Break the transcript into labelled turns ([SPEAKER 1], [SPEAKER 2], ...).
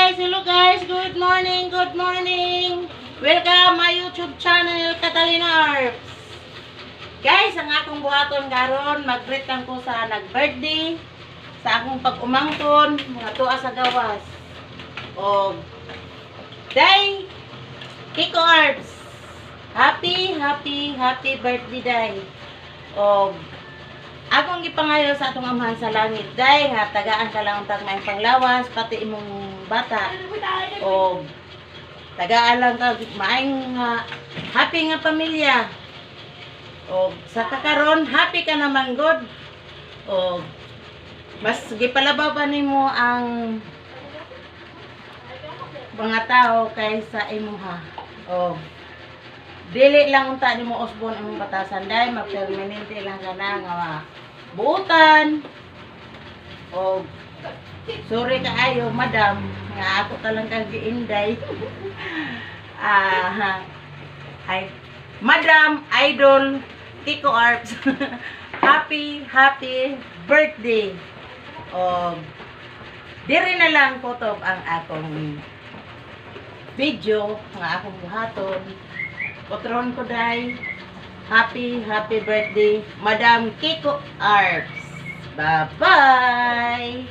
[SPEAKER 1] Hello guys, good morning, good morning. Welcome my YouTube channel, Catalina Arps. Guys, ang akong buhaton karon, mag-greet lang ko sa nag-birthday, sa akong pag-umangton, mga tuwa sa gawas. O, day, Kiko Arps. Happy birthday day. O, akong gipangayo sa atong amahan sa langit, day, nga tagaan ka lang tag may panglawas, pati imong bata. O, tagaan lang ka, maayong happy nga pamilya. O, sa kakaron, happy ka naman, God. O, mas gipalabaw pa nimo ang mga tao kaysa imuha. O, dili lang unta nimo usbon imong batasan, day, magpermanente lang ka na nga buutan. O, sorry kaayo, madam, nga ako talang kang giinday. Ay, Madam Idol Kiko Arps. happy birthday. O, diri na lang kutob ang akong video nga akong buhaton. Potron ko day. Happy birthday, Madam Kiko Arps. Bye-bye!